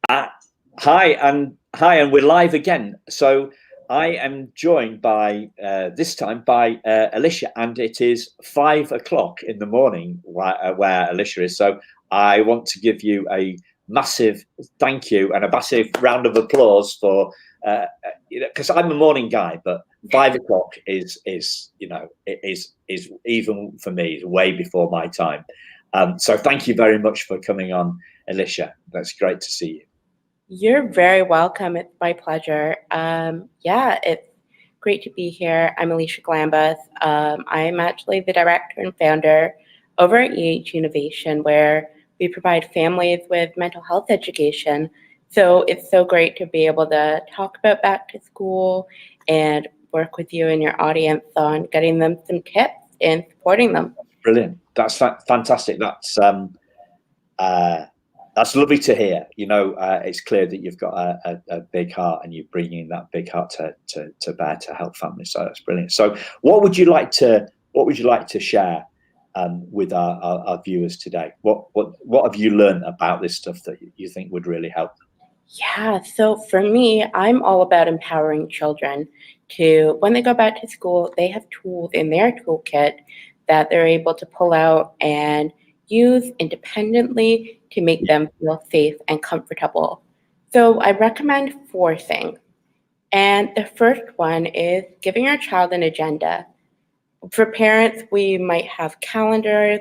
Uh, hi, and we're live again. So I am joined by this time by Elisha, and it is 5 o'clock in the morning where Elisha is. So I want to give you a massive thank you and a massive round of applause for because I'm a morning guy, but 5 o'clock is even for me is way before my time. So thank you very much for coming on, Elisha. That's great to see you. You're very welcome. It's my pleasure. Yeah, it's great to be here. I'm Elisha Galambos. I'm actually the director and founder over at Innovation, where we provide families with mental health education. So it's so great to be able to talk about back to school and work with you and your audience on getting them some tips and supporting them. Brilliant. That's fantastic. That's lovely to hear. It's clear that you've got a big heart and you're bringing that big heart to bear to help families. So that's brilliant. So what would you like to share with our viewers today? What have you learned about this stuff that you think would really help them? Yeah, so for me, I'm all about empowering children to, when they go back to school, they have tools in their toolkit that they're able to pull out and use independently to make them feel safe and comfortable. So I recommend four things. And the first one is giving your child an agenda. For parents, we might have calendars,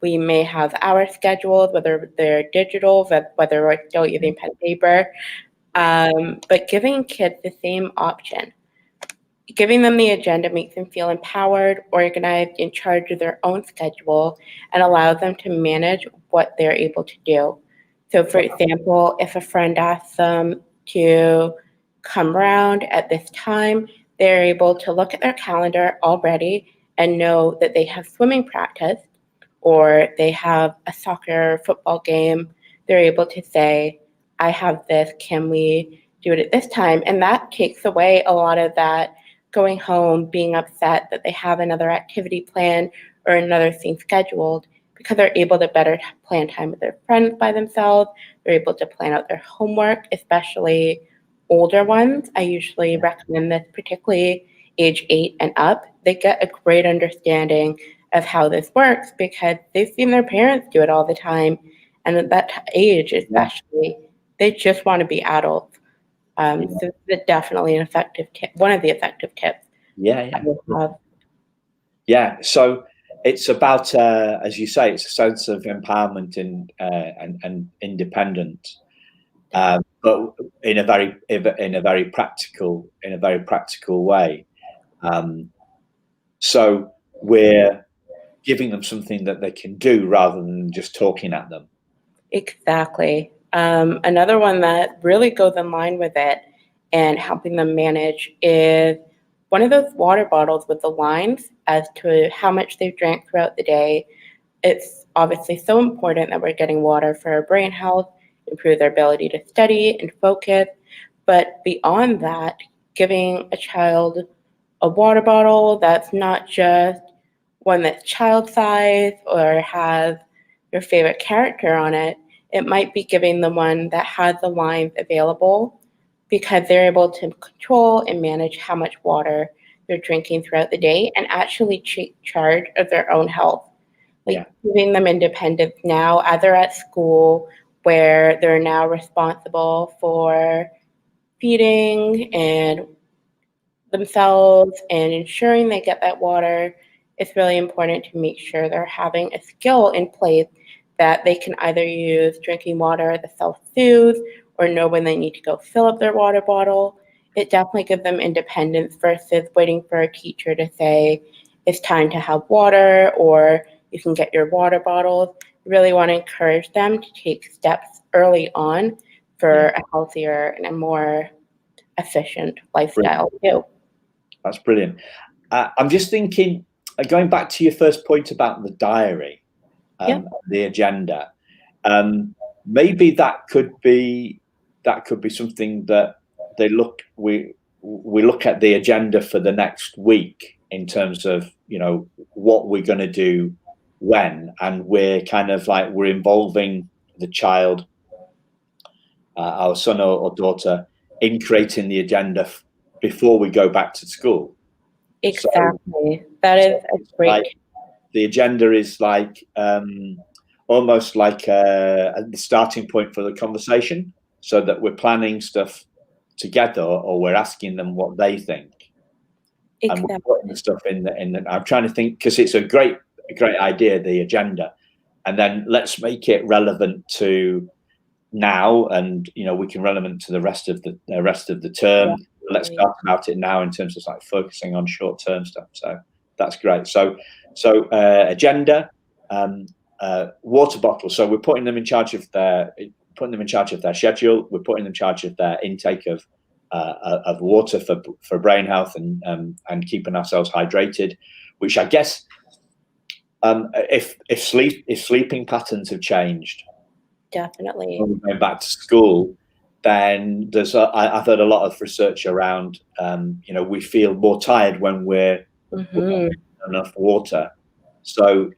we may have hour schedules, whether they're digital, whether we're still using pen and paper, but giving kids the same option. Giving them the agenda makes them feel empowered, organized, in charge of their own schedule, and allows them to manage what they're able to do. So, for example, if a friend asks them to come around at this time, they're able to look at their calendar already and know that they have swimming practice or they have a soccer football game. They're able to say, I have this, can we do it at this time? And that takes away a lot of that going home, being upset that they have another activity planned or another thing scheduled, because they're able to better plan time with their friends by themselves. They're able to plan out their homework, especially older ones. I usually recommend this, particularly age 8 and up. They get a great understanding of how this works because they've seen their parents do it all the time. And at that age, especially, they just want to be adults. So it's definitely an effective tip, one of the effective tips. Yeah. So it's about, as you say, it's a sense of empowerment and independence, but in a very practical way. So we're giving them something that they can do rather than just talking at them. Exactly. Another one that really goes in line with it and helping them manage is one of those water bottles with the lines as to how much they've drank throughout the day. It's obviously so important that we're getting water for our brain health, improve their ability to study and focus. But beyond that, giving a child a water bottle that's not just one that's child size or has your favorite character on it. It might be giving the one that has the lines available because they're able to control and manage how much water they're drinking throughout the day and actually take charge of their own health. Giving them independence now as they're at school where they're now responsible for feeding and themselves and ensuring they get that water. It's really important to make sure they're having a skill in place that they can either use drinking water as a self-soothe or know when they need to go fill up their water bottle. It definitely gives them independence versus waiting for a teacher to say, it's time to have water or you can get your water bottles. Really want to encourage them to take steps early on for a healthier and a more efficient lifestyle too. That's brilliant. I'm just thinking, going back to your first point about the diary, the agenda. Maybe that could be something that we look at the agenda for the next week in terms of what we're going to do when, and we're kind of like we're involving the child our son or daughter in creating the agenda before we go back to school. Exactly. That is a great. Like, the agenda is like almost like the starting point for the conversation, so that we're planning stuff together, or we're asking them what they think. Exactly. And we're putting the stuff in the I'm trying to think, because it's a great idea, the agenda, and then let's make it relevant to now, and we can relevant to the rest of the term. Yeah. Let's talk about it now in terms of like focusing on short-term stuff. So that's great. So agenda, water bottles. So we're putting them in charge of their schedule. We're putting them in charge of their intake of water for brain health and keeping ourselves hydrated. Which I guess, if sleeping patterns have changed, definitely, when we're going back to school, then I've heard a lot of research around, we feel more tired when we're enough water. So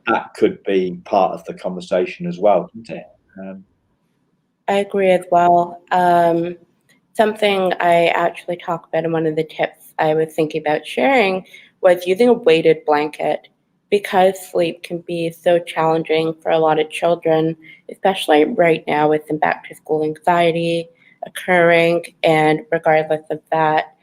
that could be part of the conversation as well, isn't it? I agree as well. Something I actually talk about in one of the tips I was thinking about sharing was using a weighted blanket, because sleep can be so challenging for a lot of children, especially right now with some back to school anxiety occurring. And regardless of that,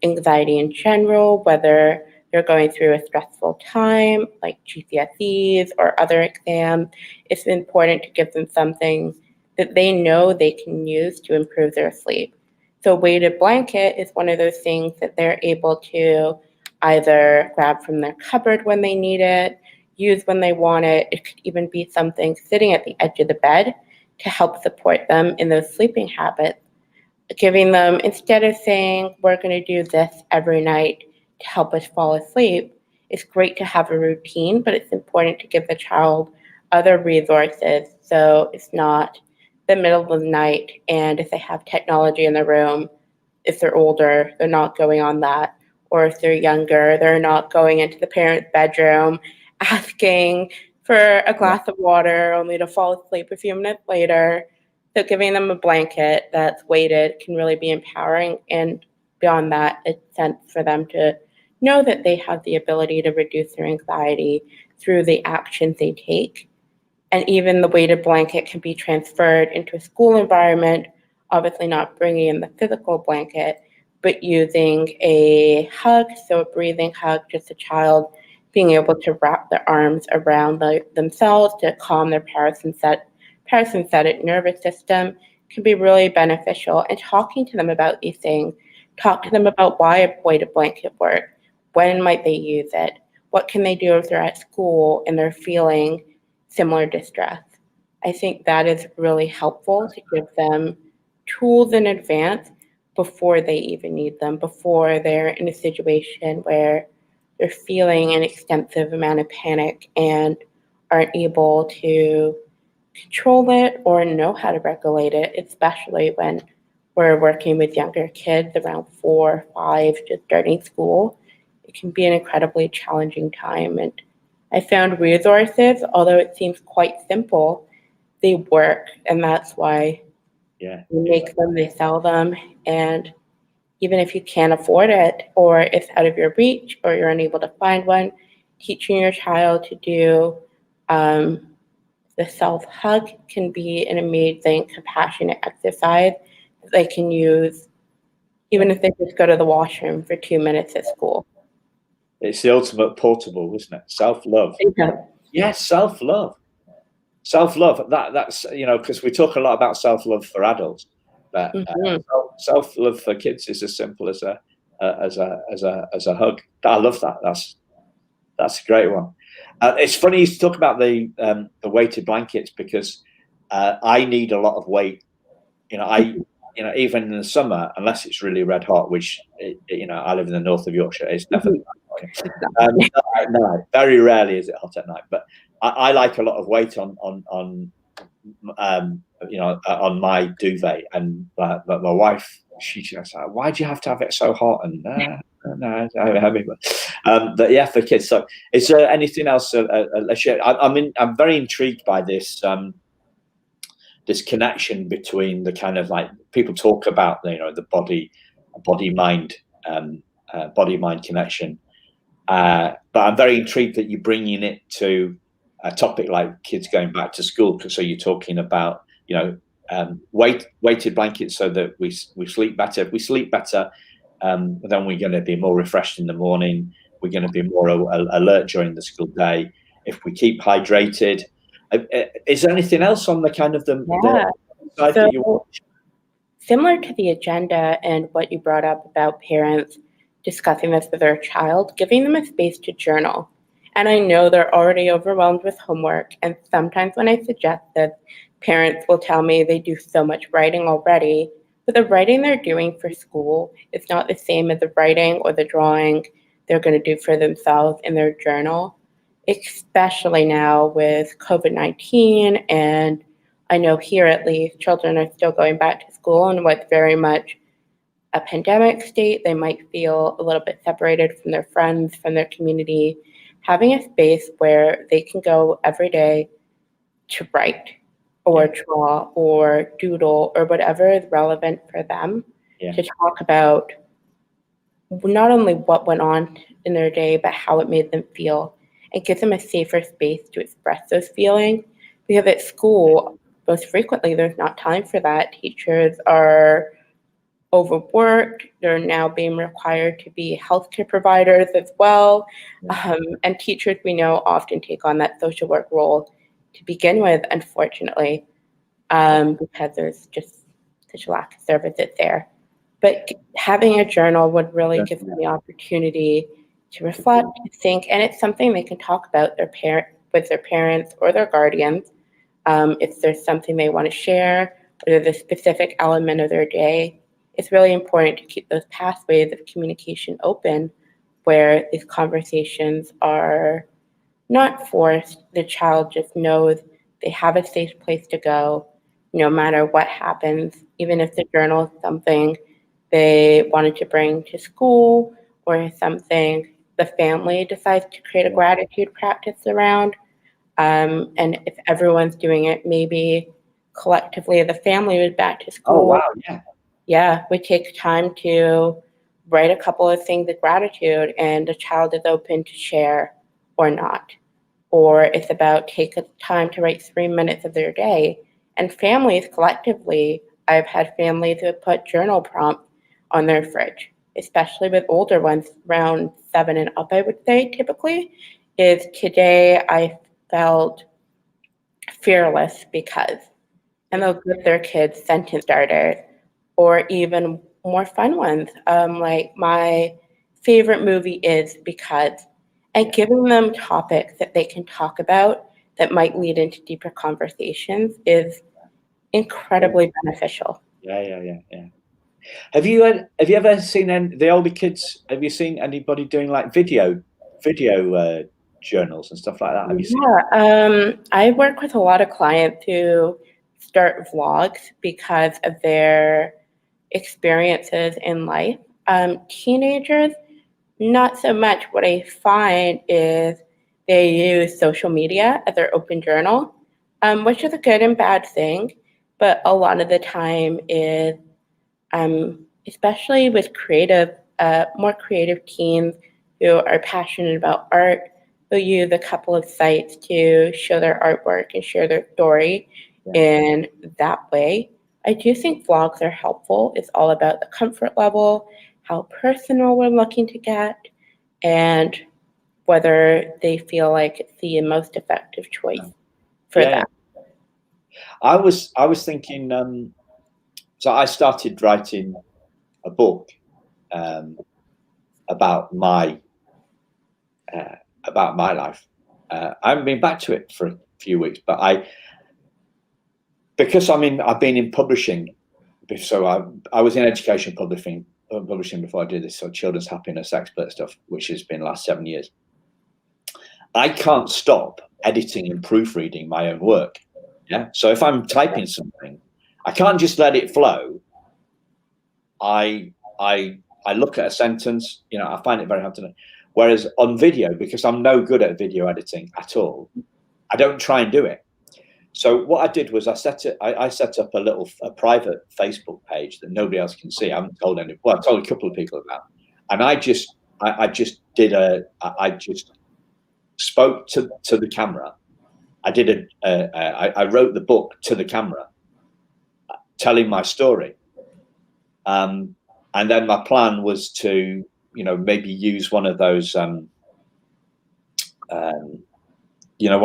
anxiety in general, whether you're going through a stressful time like GCSEs or other exams, it's important to give them something that they know they can use to improve their sleep. So weighted blanket is one of those things that they're able to either grab from their cupboard when they need it, use when they want it. It could even be something sitting at the edge of the bed to help support them in those sleeping habits. Giving them, instead of saying, we're going to do this every night to help us fall asleep, it's great to have a routine, but it's important to give the child other resources so it's not the middle of the night, and if they have technology in the room, if they're older, they're not going on that. Or if they're younger, they're not going into the parent's bedroom asking for a glass of water only to fall asleep a few minutes later. So giving them a blanket that's weighted can really be empowering. And beyond that, it's sense for them to know that they have the ability to reduce their anxiety through the actions they take. And even the weighted blanket can be transferred into a school environment, obviously not bringing in the physical blanket, but using a hug, so a breathing hug, just a child being able to wrap their arms around themselves to calm their parasympathetic nervous system can be really beneficial. And talking to them about these things, talk to them about why a weighted blanket works, when might they use it, what can they do if they're at school and they're feeling similar distress. I think that is really helpful to give them tools in advance before they even need them, before they're in a situation where they're feeling an extensive amount of panic and aren't able to control it or know how to regulate it, especially when we're working with younger kids around 4, 5, just starting school. It can be an incredibly challenging time. And I found resources, although it seems quite simple, they work. And that's why we make them, they sell them. And even if you can't afford it, or it's out of your reach, or you're unable to find one, teaching your child to do the self-hug can be an amazing, compassionate exercise that they can use even if they just go to the washroom for 2 minutes at school. It's the ultimate portable, isn't it? Self-love. Yes, self-love. Self-love. That's because we talk a lot about self-love for adults, but self-love for kids is as simple as a hug. I love that. That's a great one. It's funny you talk about the weighted blankets, because I need a lot of weight. Even in the summer, unless it's really red hot, which I live in the north of Yorkshire, it's never. No, very rarely is it hot at night. But I like a lot of weight on my duvet, and but my wife, she's like, why do you have to have it so hot? And no, but yeah, for kids. So, is there anything else? I'm very intrigued by this this connection between the kind of like people talk about, the body mind connection. But I'm very intrigued that you're bringing it to a topic like kids going back to school. So you're talking about, weighted blankets so that we sleep better. If we sleep better, then we're going to be more refreshed in the morning. We're going to be more alert during the school day. If we keep hydrated, is there anything else on the kind of the side that you want? Similar to the agenda and what you brought up about parents discussing this with their child, giving them a space to journal. And I know they're already overwhelmed with homework, and sometimes when I suggest this, parents will tell me they do so much writing already, but the writing they're doing for school is not the same as the writing or the drawing they're going to do for themselves in their journal, especially now with COVID-19. And I know here at least children are still going back to school in what's very much a pandemic state. They might feel a little bit separated from their friends, from their community. Having a space where they can go every day to write or draw or doodle or whatever is relevant for them, to talk about not only what went on in their day, but how it made them feel. It gives them a safer space to express those feelings, because at school, most frequently, there's not time for that. Teachers are overworked. They're now being required to be healthcare providers as well. And teachers, we know, often take on that social work role to begin with, unfortunately, because there's just such a lack of services there. But having a journal would really give them the opportunity to reflect, to think, and it's something they can talk about with their parents or their guardians. If there's something they want to share, or there's a specific element of their day, it's really important to keep those pathways of communication open, where these conversations are not forced. The child just knows they have a safe place to go, no matter what happens, even if the journal is something they wanted to bring to school or something the family decides to create a gratitude practice around. And if everyone's doing it, maybe collectively as a family would back to school. Oh, wow, yeah, we take time to write a couple of things of gratitude, and the child is open to share or not. Or it's about take time to write 3 minutes of their day. And families collectively, I've had families who have put journal prompts on their fridge, especially with older ones, around 7 and up, I would say typically, is today I felt fearless because, and they'll give their kids sentence starters, or even more fun ones, like my favorite movie is because, and giving them topics that they can talk about that might lead into deeper conversations is incredibly beneficial. Yeah. Have you ever seen the older kids? Have you seen anybody doing like video journals and stuff like that? Have you seen? I work with a lot of clients who start vlogs because of their experiences in life. Teenagers, not so much. What I find is they use social media as their open journal, which is a good and bad thing, but a lot of the time is, especially with more creative teens who are passionate about art, they'll use a couple of sites to show their artwork and share their story in that way. I do think vlogs are helpful. It's all about the comfort level, how personal we're looking to get, and whether they feel like it's the most effective choice for them. I was thinking, so I started writing a book about my life. I haven't been back to it for a few weeks, but because I've been in publishing, so I was in education publishing before I did this sort of children's happiness expert stuff, which has been the last 7 years. I can't stop editing and proofreading my own work. Yeah. So if I'm typing something, I can't just let it flow. I look at a sentence, I find it very hard to know. Whereas on video, because I'm no good at video editing at all, I don't try and do it. So what I did was I set up a private Facebook page that nobody else can see. I haven't told anyone. Well, I told a couple of people about, and I just spoke to the camera. I wrote the book to the camera, telling my story. And then my plan was to, maybe use one of those, one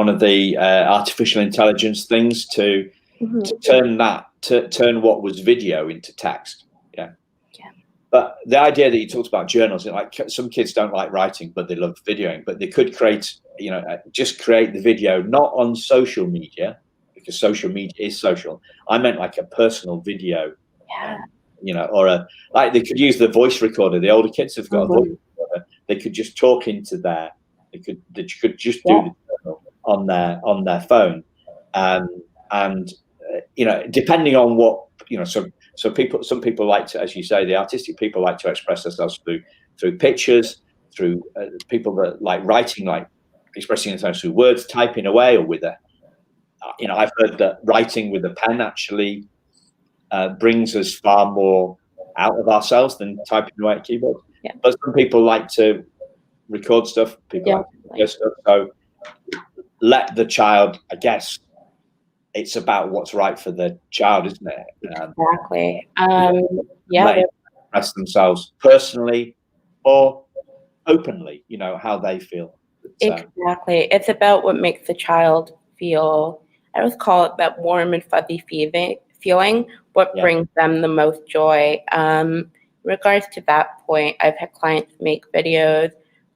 of the artificial intelligence things to turn what was video into text. Yeah. But the idea that you talked about journals, like some kids don't like writing, but they love videoing. But they could create, just create the video, not on social media, because social media is social. I meant like a personal video, or like they could use the voice recorder. The older kids have got a voice recorder. They could just talk into they could just do the journal on their phone, and depending on what some people like to, as you say, the artistic people like to express themselves through pictures, through people that like writing, like expressing themselves through words, typing away, or with a, I've heard that writing with a pen actually brings us far more out of ourselves than typing away at keyboard. Yeah. But some people like to record stuff. People like to hear stuff. So let the child, I guess, it's about what's right for the child, isn't it? Exactly. Let them express themselves personally or openly, how they feel. Exactly. It's about what makes the child feel. I always call it that warm and fuzzy feeling, what brings them the most joy. In regards to that point, I've had clients make videos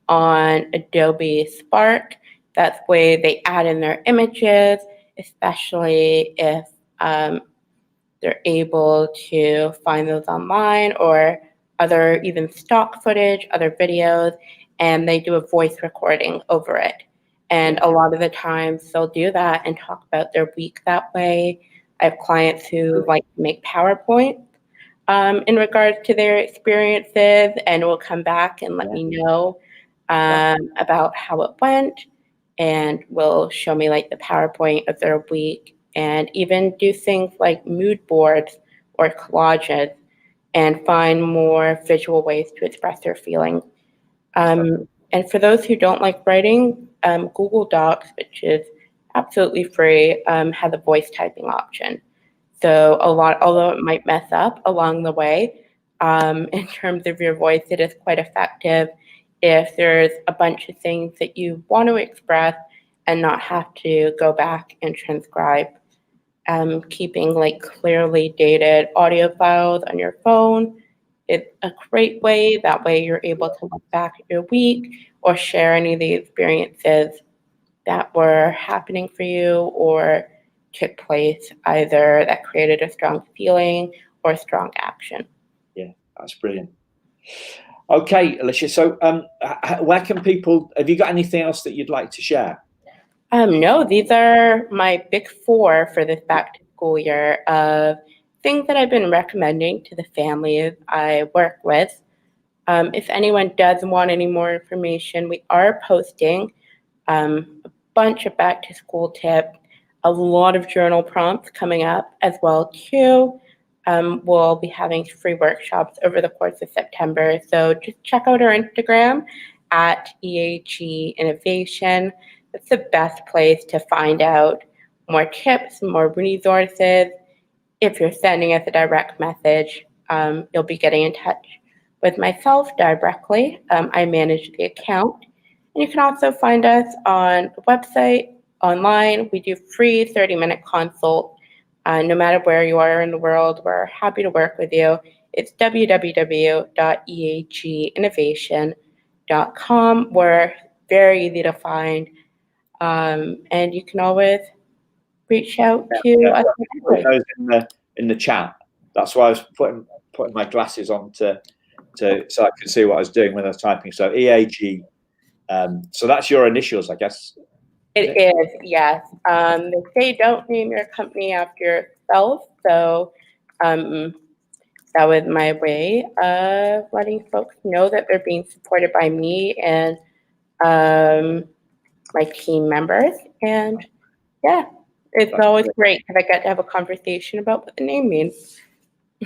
on Adobe Spark. That's where they add in their images, especially if they're able to find those online or other even stock footage, other videos, and they do a voice recording over it. And a lot of the times they'll do that and talk about their week that way. I have clients who like to make PowerPoint in regards to their experiences, and will come back and let me know about how it went, and will show me like the PowerPoint of their week, and even do things like mood boards or collages and find more visual ways to express their feelings. And for those who don't like writing, Google Docs, which is absolutely free, has a voice typing option. So although it might mess up along the way, in terms of your voice, it is quite effective if there's a bunch of things that you want to express and not have to go back and transcribe. Keeping like clearly dated audio files on your phone is a great way. That way you're able to look back at your week or share any of the experiences that were happening for you or took place, either that created a strong feeling or a strong action. Yeah, that's brilliant. Okay, Elisha, so where can people, have you got anything else that you'd like to share? No, these are my big four for this back to school year of things that I've been recommending to the families I work with. If anyone does want any more information, we are posting a bunch of back to school tips, a lot of journal prompts coming up as well too. We'll be having free workshops over the course of September. So just check out our Instagram at EAG Innovation. It's the best place to find out more tips, more resources. If you're sending us a direct message, you'll be getting in touch with myself directly. I manage the account. And you can also find us on the website, online. We do free 30-minute consult. No matter where you are in the world, we're happy to work with you. It's www.eaginnovation.com. We're very easy to find. And you can always reach out to us. Put those in the chat. That's why I was putting my glasses on so I could see what I was doing when I was typing. So EAG. So that's your initials, I guess. It is, yes. They say don't name your company after yourself. So that was my way of letting folks know that they're being supported by me and my team members. And yeah, It's That's always brilliant. great because I get to have a conversation about what the name means.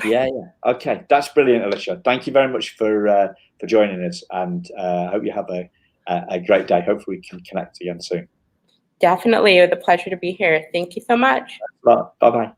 Yeah. Okay, that's brilliant, Elisha. Thank you very much for joining us, and I hope you have a great day. Hopefully, we can connect again soon. Definitely. It was a pleasure to be here. Thank you so much. Bye bye.